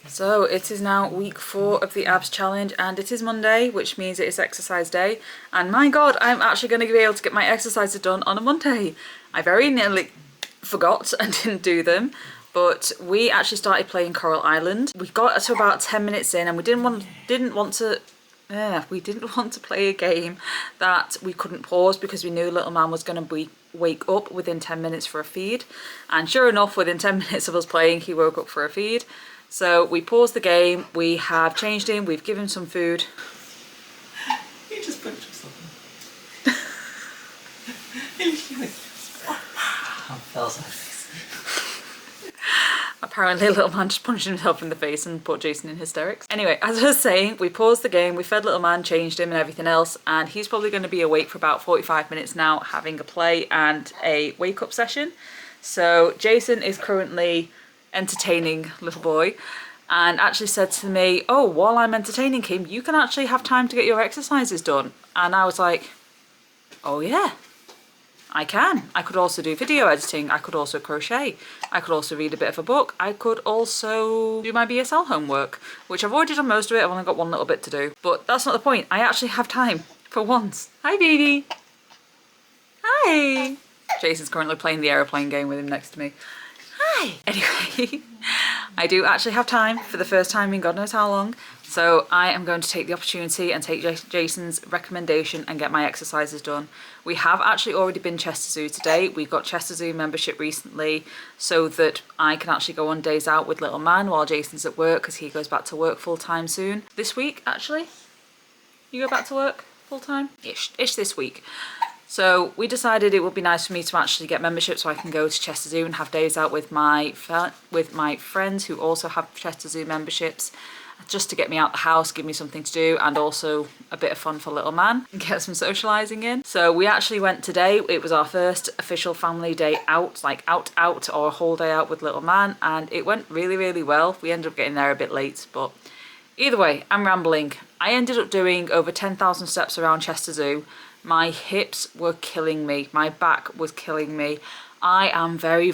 So it is now week 4 of the abs challenge and it is Monday, which means it is exercise day. And my God, I'm actually going to be able to get my exercises done on a Monday. I very nearly forgot and didn't do them, but we actually started playing Coral Island. We got to about 10 minutes in and we didn't want to play a game that we couldn't pause because we knew little man was going to wake up within 10 minutes for a feed. And sure enough, within 10 minutes of us playing, he woke up for a feed. So we paused the game, we have changed him, we've given him some food. You just punched yourself. Apparently little man just punched himself in the face and put Jason in hysterics. Anyway, as I was saying, we paused the game, we fed little man, changed him and everything else, and he's probably going to be awake for about 45 minutes now, having a play and a wake up session. So Jason is currently entertaining little boy and actually said to me, oh, while I'm entertaining him, you can actually have time to get your exercises done. And I was like, oh yeah, I can. I could also do video editing, I could also crochet, I could also read a bit of a book, I could also do my BSL homework, which I've already done most of it, I've only got one little bit to do. But that's not the point, I actually have time for once. Hi baby. Hi. Jason's currently playing the aeroplane game with him next to me. Hi. Anyway, I do actually have time for the first time in God knows how long. So I am going to take the opportunity and take Jason's recommendation and get my exercises done. We have actually already been Chester Zoo today. We got Chester Zoo membership recently so that I can actually go on days out with little man while Jason's at work because he goes back to work full time soon. This week, actually. You go back to work full time? Ish this week. So we decided it would be nice for me to actually get membership so I can go to Chester Zoo and have days out with my friends who also have Chester Zoo memberships, just to get me out the house, give me something to do, and also a bit of fun for little man and get some socialising in. So we actually went today. It was our first official family day out, like out or a whole day out with little man, and it went really well. We ended up getting there a bit late, but either way, I'm rambling. I ended up doing over 10,000 steps around Chester Zoo. My hips were killing me, my back was killing me. I am very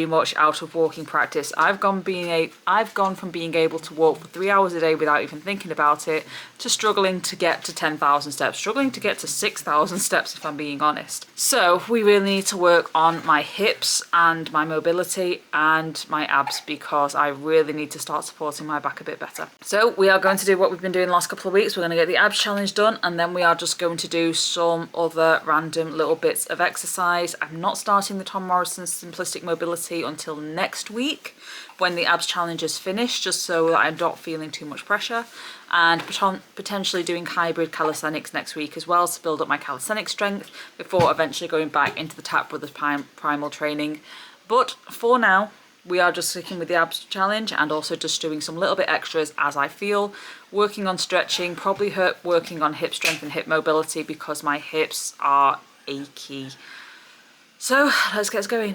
much out of walking practice. I've gone from being able to walk for 3 hours a day without even thinking about it to struggling to get to 10,000 steps, struggling to get to 6,000 steps if I'm being honest. So we really need to work on my hips and my mobility and my abs because I really need to start supporting my back a bit better. So we are going to do what we've been doing the last couple of weeks. We're going to get the abs challenge done and then we are just going to do some other random little bits of exercise. I'm not starting the Tom Morrison Simplistic Mobility until next week when the abs challenge is finished, just so that I'm not feeling too much pressure, and potentially doing hybrid calisthenics next week as well to build up my calisthenic strength before eventually going back into the Tap Brothers primal training. But for now we are just sticking with the abs challenge and also just doing some little bit extras as I feel, working on stretching, probably working on hip strength and hip mobility because my hips are achy. So let's get going.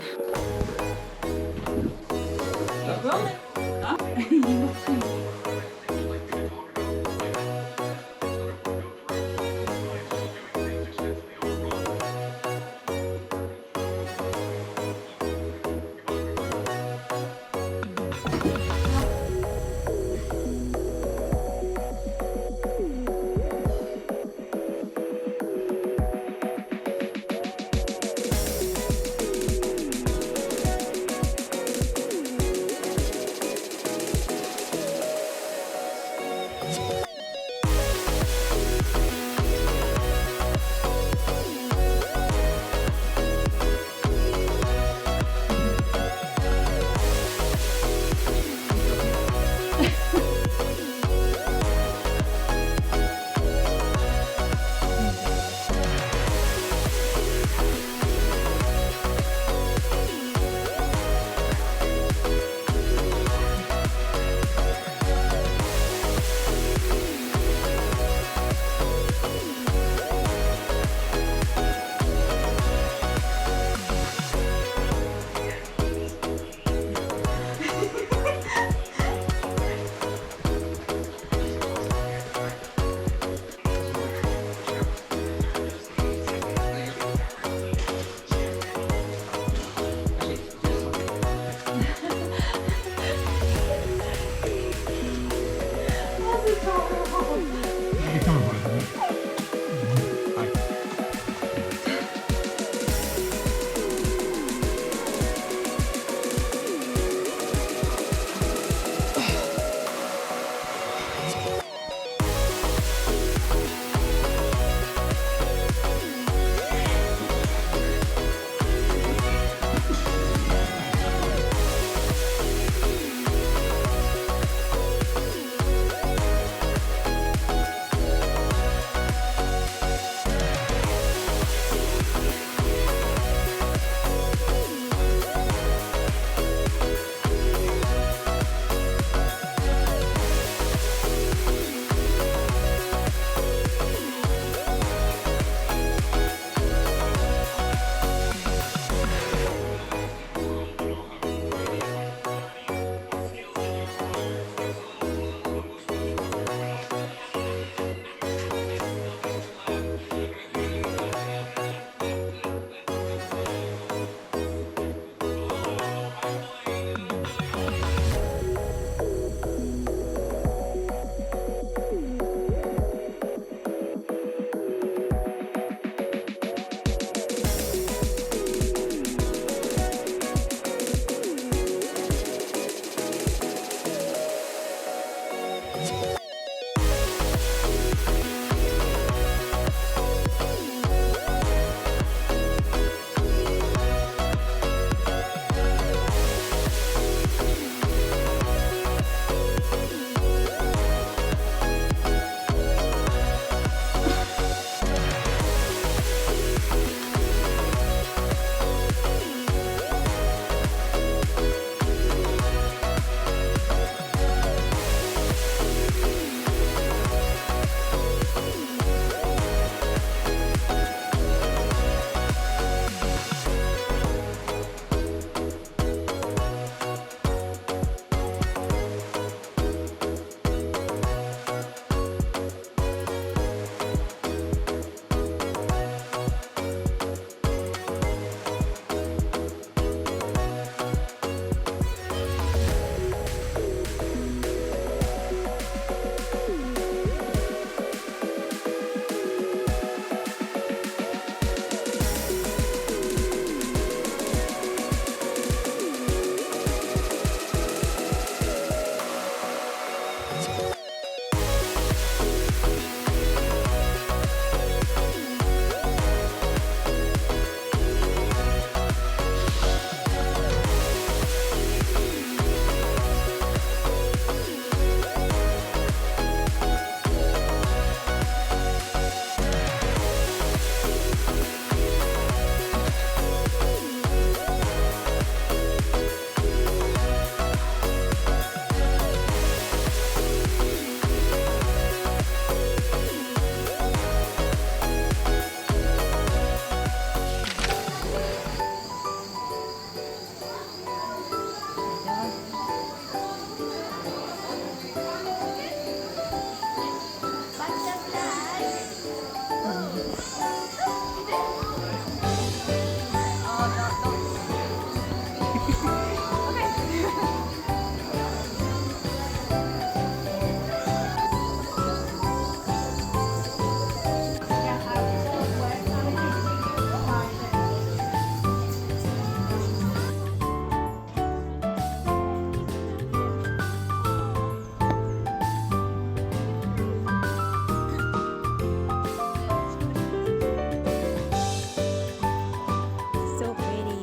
So pretty.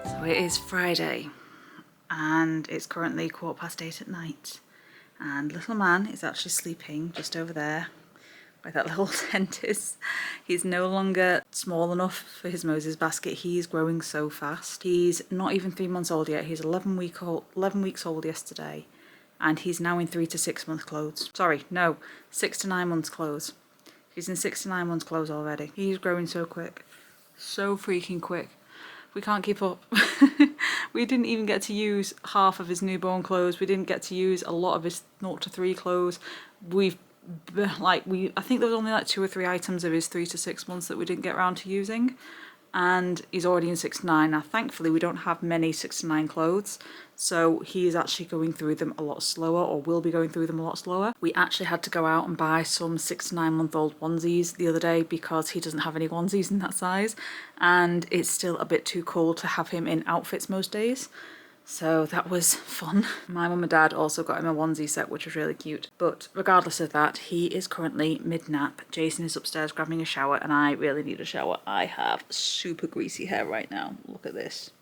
So it is Friday and it's currently 8:15 at night, and little man is actually sleeping just over there where that little tent is. He's no longer small enough for his Moses basket. He's growing so fast. He's not even 3 months old yet. He's 11 weeks old yesterday, and he's now in 3 to 6 month clothes. Sorry, no, 6 to 9 months clothes. He's in 6 to 9 months clothes already. He's growing so quick. So freaking quick. We can't keep up. We didn't even get to use half of his newborn clothes. We didn't get to use a lot of his 0 to 3 clothes. I think there was only like 2 or 3 items of his 3 to 6 months that we didn't get around to using, and he's already in 6 to 9. Now thankfully we don't have many 6 to 9 clothes, so he is actually going through them a lot slower, or will be going through them a lot slower. We actually had to go out and buy some 6 to 9 month old onesies the other day because he doesn't have any onesies in that size, and it's still a bit too cold to have him in outfits most days. So that was fun. My mum and dad also got him a onesie set, which was really cute. But regardless of that, he is currently mid-nap. Jason is upstairs grabbing a shower, and I really need a shower. I have super greasy hair right now. Look at this.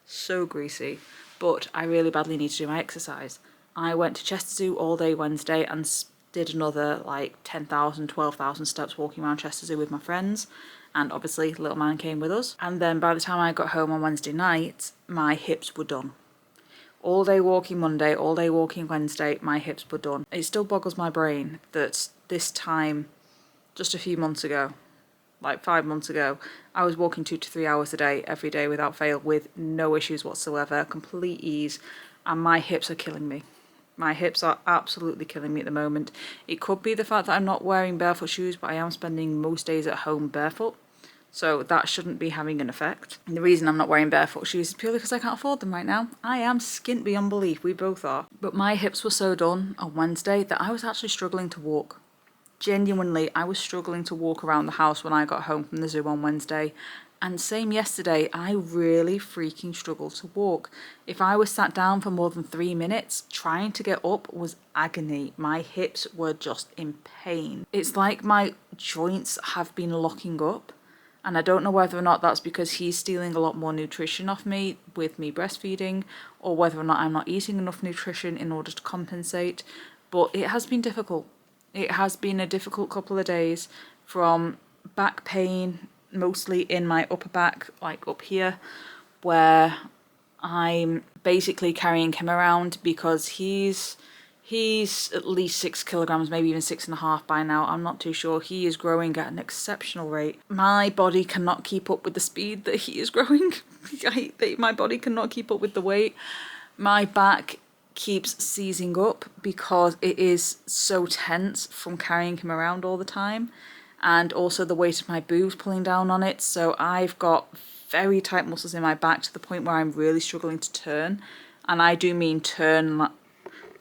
So greasy. But I really badly need to do my exercise. I went to Chester Zoo all day Wednesday and did another like 10,000, 12,000 steps walking around Chester Zoo with my friends. And obviously little man came with us. And then by the time I got home on Wednesday night, my hips were done. All day walking Monday, all day walking Wednesday, my hips were done. It still boggles my brain that this time, just a few months ago, like 5 months ago, I was walking 2 to 3 hours a day, every day without fail, with no issues whatsoever, complete ease, and my hips are killing me. My hips are absolutely killing me at the moment. It could be the fact that I'm not wearing barefoot shoes, but I am spending most days at home barefoot. So that shouldn't be having an effect. And the reason I'm not wearing barefoot shoes is purely because I can't afford them right now. I am skint beyond belief, we both are. But my hips were so done on Wednesday that I was actually struggling to walk. Genuinely, I was struggling to walk around the house when I got home from the zoo on Wednesday. And same yesterday, I really freaking struggled to walk. If I was sat down for more than 3 minutes, trying to get up was agony. My hips were just in pain. It's like my joints have been locking up. And I don't know whether or not that's because he's stealing a lot more nutrition off me with me breastfeeding, or whether or not I'm not eating enough nutrition in order to compensate. But it has been difficult. It has been a difficult couple of days, from back pain, mostly in my upper back, like up here, where I'm basically carrying him around because he's at least 6 kilograms, maybe even 6.5 by now. I'm not too sure. He is growing at an exceptional rate. My body cannot keep up with the speed that he is growing. My body cannot keep up with the weight. My back keeps seizing up because it is so tense from carrying him around all the time, and also the weight of my boobs pulling down on it. So I've got very tight muscles in my back to the point where I'm really struggling to turn. And I do mean turn,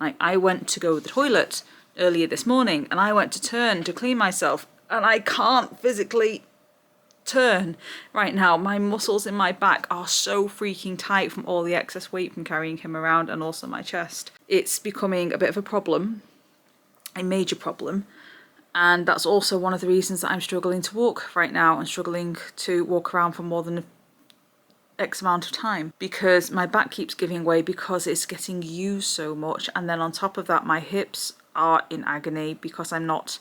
like I went to go to the toilet earlier this morning and I went to turn to clean myself and I can't physically turn right now. My muscles in my back are so freaking tight from all the excess weight from carrying him around, and also my chest. It's becoming a bit of a problem, a major problem. And that's also one of the reasons that I'm struggling to walk right now and struggling to walk around for more than X amount of time, because my back keeps giving way because it's getting used so much. And then on top of that, my hips are in agony because I'm not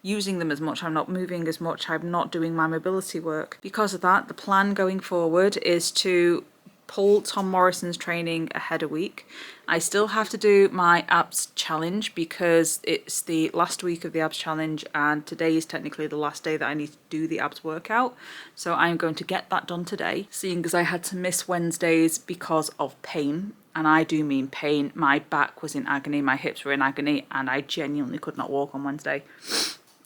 using them as much, I'm not moving as much, I'm not doing my mobility work. Because of that, the plan going forward is to pull Tom Morrison's training ahead a week. I still have to do my abs challenge because it's the last week of the abs challenge, and today is technically the last day that I need to do the abs workout. So I'm going to get that done today, seeing as I had to miss Wednesdays because of pain. And I do mean pain. My back was in agony, my hips were in agony, and I genuinely could not walk on Wednesday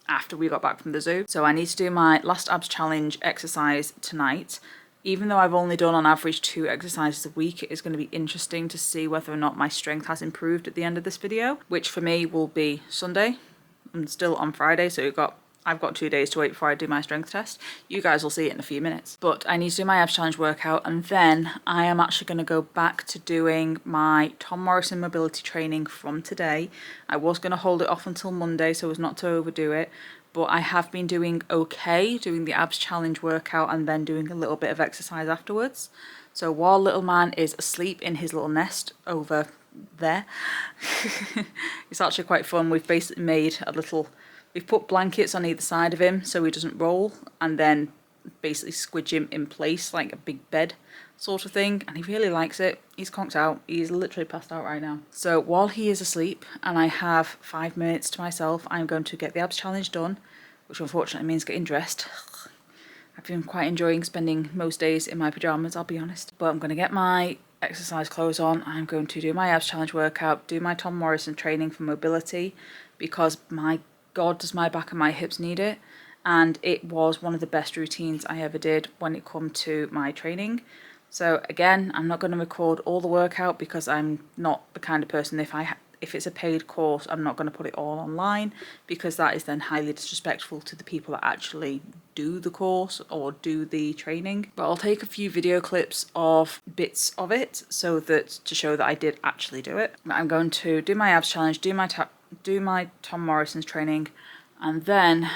after we got back from the zoo. So I need to do my last abs challenge exercise tonight. Even though I've only done on average 2 exercises a week, it is going to be interesting to see whether or not my strength has improved at the end of this video, which for me will be Sunday. I'm still on Friday, so I've got 2 days to wait before I do my strength test. You guys will see it in a few minutes. But I need to do my abs challenge workout, and then I am actually going to go back to doing my Tom Morrison mobility training from today. I was going to hold it off until Monday so as not to overdo it, but I have been doing okay, doing the abs challenge workout and then doing a little bit of exercise afterwards. So while little man is asleep in his little nest over there, it's actually quite fun. We've basically made we've put blankets on either side of him so he doesn't roll, and then basically squidge him in place like a big bed sort of thing, and he really likes it. He's conked out. He's literally passed out right now. So while he is asleep and I have 5 minutes to myself, I'm going to get the abs challenge done, which unfortunately means getting dressed. I've been quite enjoying spending most days in my pajamas, I'll be honest. But I'm going to get my exercise clothes on. I'm going to do my abs challenge workout, do my Tom Morrison training for mobility, because my God, does my back and my hips need it. And it was one of the best routines I ever did when it come to my training. So again, I'm not going to record all the workout because I'm not the kind of person, if it's a paid course, I'm not going to put it all online, because that is then highly disrespectful to the people that actually do the course or do the training. But I'll take a few video clips of bits of it so that to show that I did actually do it. I'm going to do my abs challenge, do my Tom Morrison's training, and then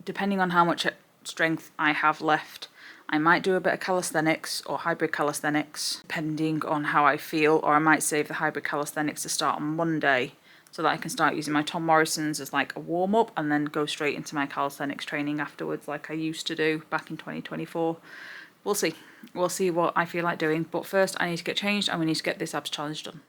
depending on how much strength I have left, I might do a bit of calisthenics or hybrid calisthenics, depending on how I feel, or I might save the hybrid calisthenics to start on Monday so that I can start using my Tom Morrison's as like a warm-up and then go straight into my calisthenics training afterwards like I used to do back in 2024. We'll see. We'll see what I feel like doing. But first I need to get changed and we need to get this abs challenge done.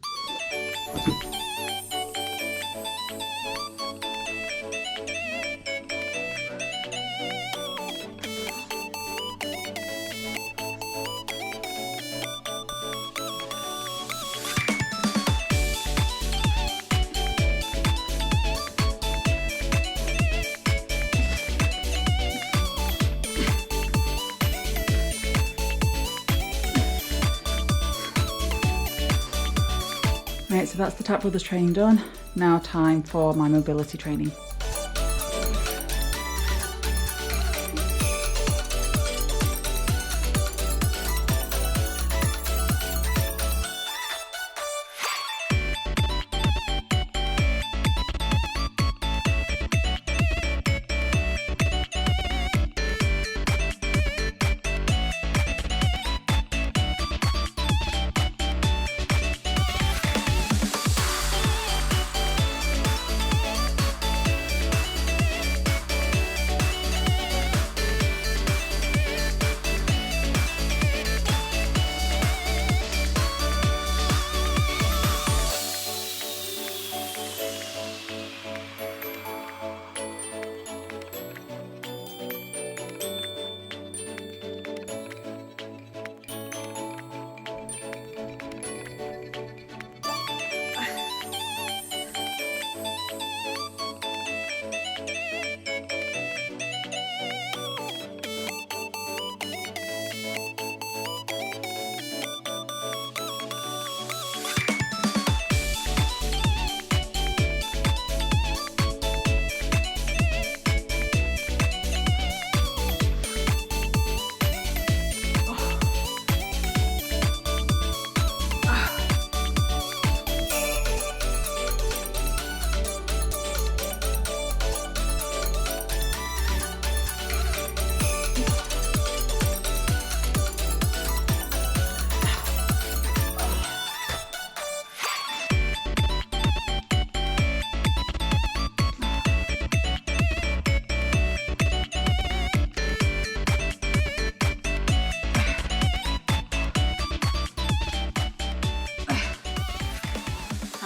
Right, so that's the Tap Brothers training done. Now time for my mobility training.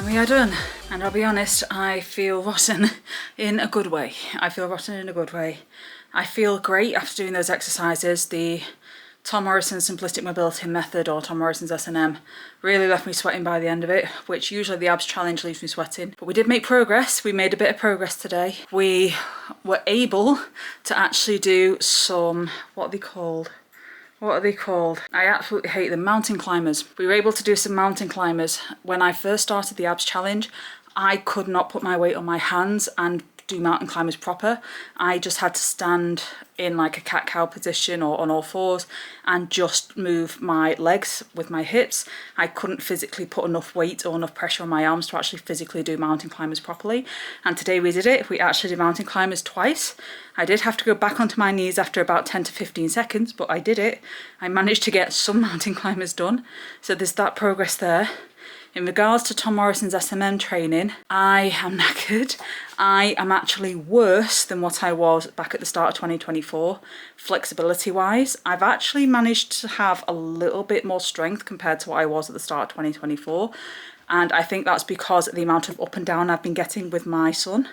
We are done, and I'll be honest, I feel rotten in a good way. I feel great after doing those exercises. The Tom Morrison Simplistic Mobility Method, or Tom Morrison's S&M, really left me sweating by the end of it, which usually the abs challenge leaves me sweating. But we did make progress. We made a bit of progress today. We were able to actually do some, what are they called? I absolutely hate them. Mountain climbers. We were able to do some mountain climbers. When I first started the abs challenge, I could not put my weight on my hands and do mountain climbers proper. I just had to stand in like a cat-cow position or on all fours and just move my legs with my hips. I couldn't physically put enough weight or enough pressure on my arms to actually physically do mountain climbers properly. And today we did it. We actually did mountain climbers twice. I did have to go back onto my knees after about 10 to 15 seconds, but I did it. I managed to get some mountain climbers done. So there's that progress there. In regards to Tom Morrison's SMM training, I am knackered. I am actually worse than what I was back at the start of 2024, flexibility-wise. I've actually managed to have a little bit more strength compared to what I was at the start of 2024. And I think that's because of the amount of up and down I've been getting with my son,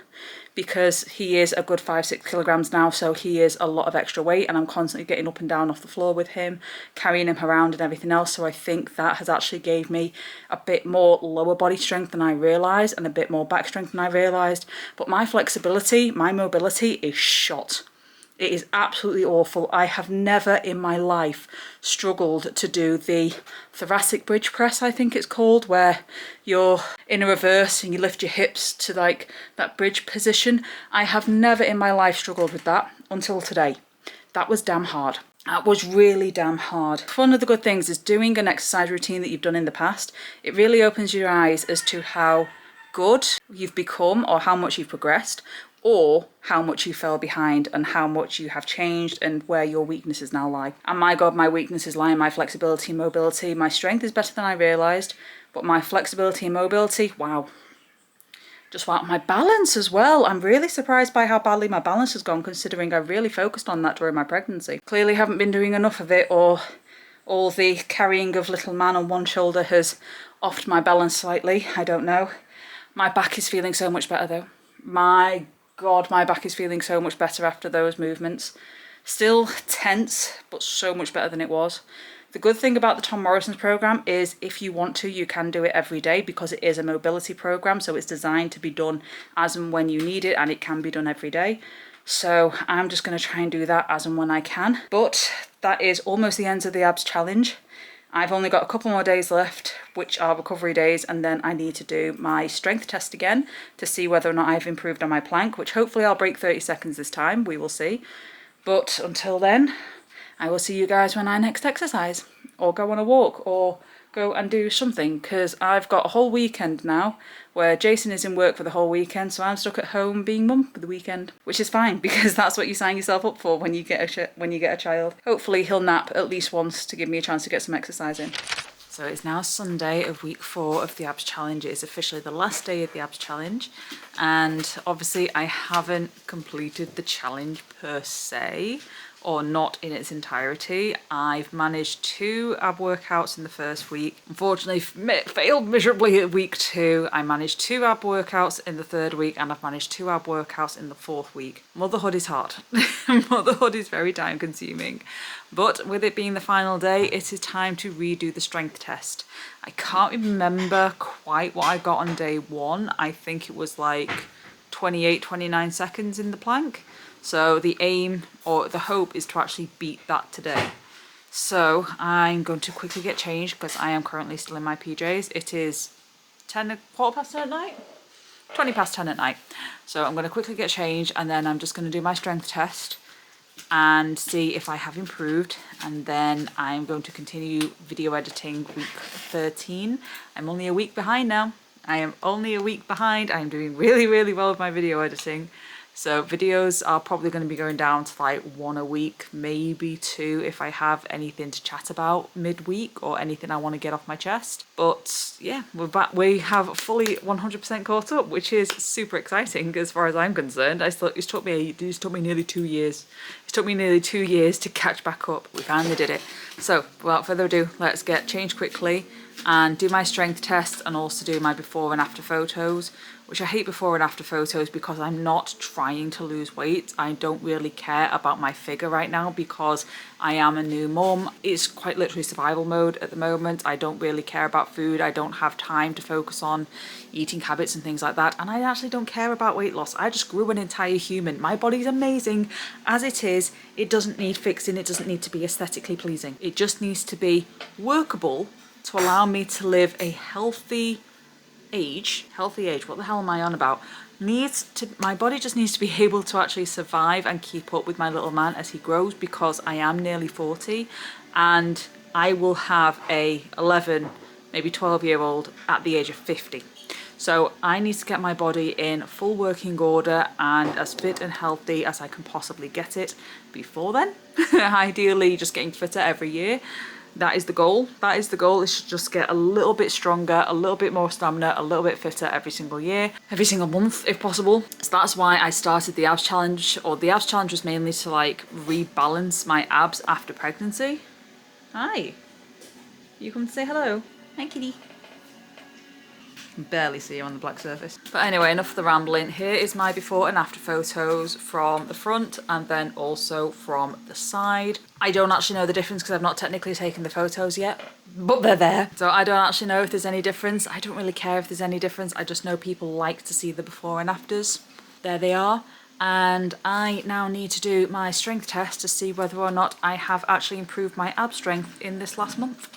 because he is a good 5-6 kilograms now, so he is a lot of extra weight, and I'm constantly getting up and down off the floor with him, carrying him around and everything else. So I think that has actually gave me a bit more lower body strength than I realised, and a bit more back strength than I realised. But my flexibility, my mobility is shot. It is absolutely awful. I have never in my life struggled to do the thoracic bridge press, I think it's called, where you're in a reverse and you lift your hips to like that bridge position. I have never in my life struggled with that until today. That was damn hard. That was really damn hard. One of the good things is doing an exercise routine that you've done in the past. It really opens your eyes as to how good you've become or how much you've progressed, or how much you fell behind and how much you have changed and where your weaknesses now lie. And my God, my weaknesses lie in my flexibility and mobility. My strength is better than I realised, but my flexibility and mobility, wow. Just wow. My balance as well. I'm really surprised by how badly my balance has gone, considering I really focused on that during my pregnancy. Clearly haven't been doing enough of it, or all the carrying of little man on one shoulder has offed my balance slightly. I don't know. My back is feeling so much better though. My God, my back is feeling so much better after those movements. Still tense, but so much better than it was. The good thing about the Tom Morrison's program is if you want to, you can do it every day, because it is a mobility program, so it's designed to be done as and when you need it, and it can be done every day. So I'm just going to try and do that as and when I can. But that is almost the end of the abs challenge. I've only got a couple more days left. which are recovery days, and then I need to do my strength test again to see whether or not I've improved on my plank, which hopefully I'll break 30 seconds this time. We will see. But until then, I will see you guys when I next exercise, or go on a walk, or go and do something, because I've got a whole weekend now where Jason is in work for the whole weekend, so I'm stuck at home being mum for the weekend, which is fine because that's what you sign yourself up for when you get a child. Hopefully he'll nap at least once to give me a chance to get some exercise in. So it's now Sunday of week 4 of the abs challenge. It is officially the last day of the abs challenge, and obviously I haven't completed the challenge per se, or not in its entirety. I've managed 2 ab workouts in the first week. Unfortunately, failed miserably at week 2. I managed 2 ab workouts in the 3rd week, and I've managed 2 ab workouts in the 4th week. Motherhood is hard. Motherhood is very time consuming. But with it being the final day, it is time to redo the strength test. I can't remember quite what I got on day 1. I think it was like 28, 29 seconds in the plank. So the aim, or the hope, is to actually beat that today. So I'm going to quickly get changed because I am currently still in my PJs. It is 10:15 at night? 20 past 10 at night. So I'm going to quickly get changed, and then I'm just going to do my strength test and see if I have improved. And then I'm going to continue video editing week 13. I'm only a week behind now. I am only a week behind. I'm doing really, really well with my video editing. So videos are probably going to be going down to like 1 a week, maybe 2 if I have anything to chat about midweek or anything I want to get off my chest. But yeah, we're back. We have fully 100% caught up, which is super exciting as far as I'm concerned. It took me nearly 2 years. It took me nearly 2 years to catch back up. We finally did it. So without further ado, let's get changed quickly and do my strength test, and also do my before and after photos, which I hate before and after photos because I'm not trying to lose weight. I don't really care about my figure right now because I am a new mum. It's quite literally survival mode at the moment. I don't really care about food. I don't have time to focus on eating habits and things like that. And I actually don't care about weight loss. I just grew an entire human. My body's amazing as it is. It doesn't need fixing. It doesn't need to be aesthetically pleasing. It just needs to be workable to allow me to live a healthy age, what the hell am I on about? My body just needs to be able to actually survive and keep up with my little man as he grows, because I am nearly 40 and I will have a 11, maybe 12-year-old at the age of 50. So I need to get my body in full working order and as fit and healthy as I can possibly get it before then. Ideally just getting fitter every year. That is the goal. That is the goal, is to just get a little bit stronger, a little bit more stamina, a little bit fitter every single year, every single month if possible. So that's why I started the abs challenge, or the abs challenge was mainly to like rebalance my abs after pregnancy. Hi. You come to say hello? Hi, kitty. I can barely see you on the black surface. But anyway, enough of the rambling. Here is my before and after photos from the front and then also from the side. I don't actually know the difference because I've not technically taken the photos yet, but they're there. So I don't actually know if there's any difference. I don't really care if there's any difference. I just know people like to see the before and afters. There they are. And I now need to do my strength test to see whether or not I have actually improved my ab strength in this last month.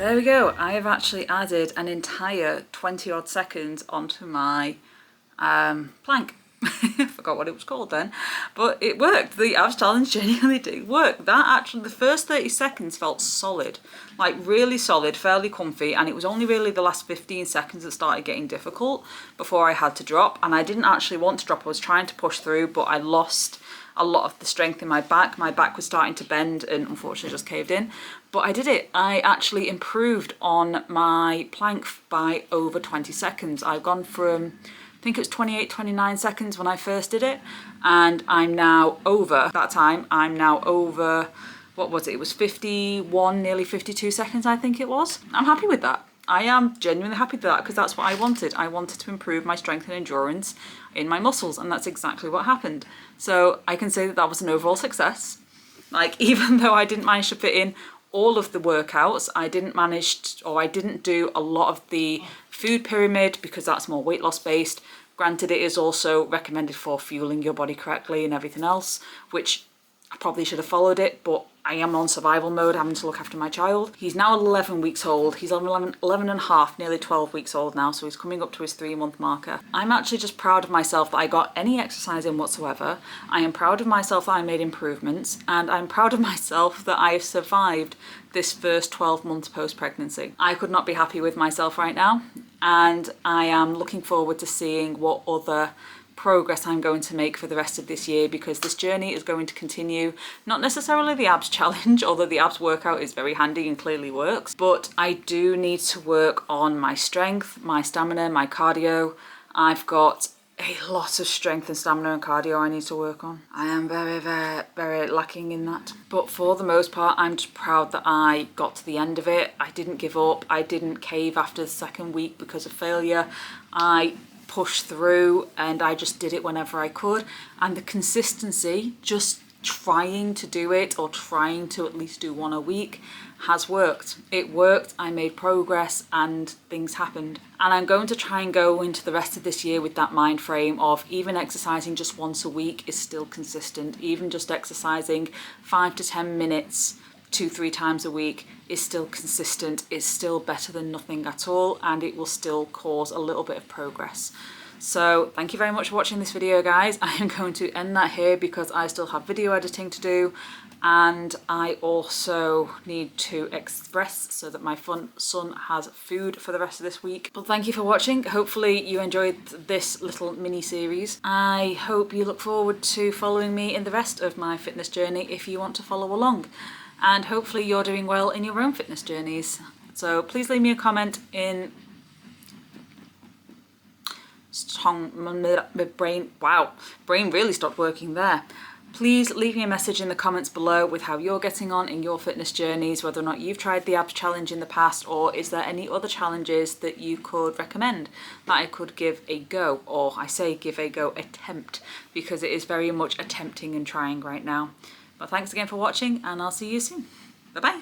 So there we go. I have actually added an entire 20 odd seconds onto my plank forgot what it was called then, but it worked. The abs challenge genuinely did work. That actually, the first 30 seconds felt solid, like really solid, fairly comfy, and it was only really the last 15 seconds that started getting difficult before I had to drop. And I didn't actually want to drop. I was trying to push through, but I lost a lot of the strength in my back. My back was starting to bend and unfortunately just caved in. But I did it. I actually improved on my plank by over 20 seconds. I've gone from, I think it was 28, 29 seconds when I first did it. And I'm now over that time. I'm now over, what was it? It was 51, nearly 52 seconds, I think it was. I'm happy with that. I am genuinely happy with that because that's what I wanted. I wanted to improve my strength and endurance in my muscles, and that's exactly what happened. So I can say that that was an overall success. Like, even though I didn't manage to fit in all of the workouts, I didn't do a lot of the food pyramid because that's more weight loss based. Granted, it is also recommended for fueling your body correctly and everything else, which I probably should have followed it, but I am on survival mode, having to look after my child. He's now 11 weeks old. He's 11 and a half, nearly 12 weeks old now, so he's coming up to his 3-month marker. I'm actually just proud of myself that I got any exercise in whatsoever. I am proud of myself that I made improvements, and I'm proud of myself that I have survived this first 12 months post-pregnancy. I could not be happy with myself right now, and I am looking forward to seeing what other progress I'm going to make for the rest of this year, because this journey is going to continue. Not necessarily the abs challenge, although the abs workout is very handy and clearly works, but I do need to work on my strength, my stamina, my cardio. I've got a lot of strength and stamina and cardio I need to work on. I am very lacking in that. But for the most part, I'm just proud that I got to the end of it. I didn't give up. I didn't cave after the second week because of failure. I pushed through and I just did it whenever I could. And the consistency, just trying to do it, or trying to at least do one a week, has worked. It worked, I made progress, and things happened. And I'm going to try and go into the rest of this year with that mind frame of even exercising just once a week is still consistent. Even just exercising 5 to 10 minutes 2-3 times a week is still consistent, is still better than nothing at all, and it will still cause a little bit of progress. So thank you very much for watching this video, guys. I am going to end that here because I still have video editing to do, and I also need to express so that my son has food for the rest of this week. But thank you for watching. Hopefully you enjoyed this little mini series. I hope you look forward to following me in the rest of my fitness journey if you want to follow along. And hopefully you're doing well in your own fitness journeys. So please leave me a comment in my brain really stopped working there. Please leave me a message in the comments below with how you're getting on in your fitness journeys, whether or not you've tried the abs challenge in the past, or is there any other challenges that you could recommend that I could give a go, or I say give a go, attempt, because it is very much attempting and trying right now. But thanks again for watching, and I'll see you soon. Bye bye.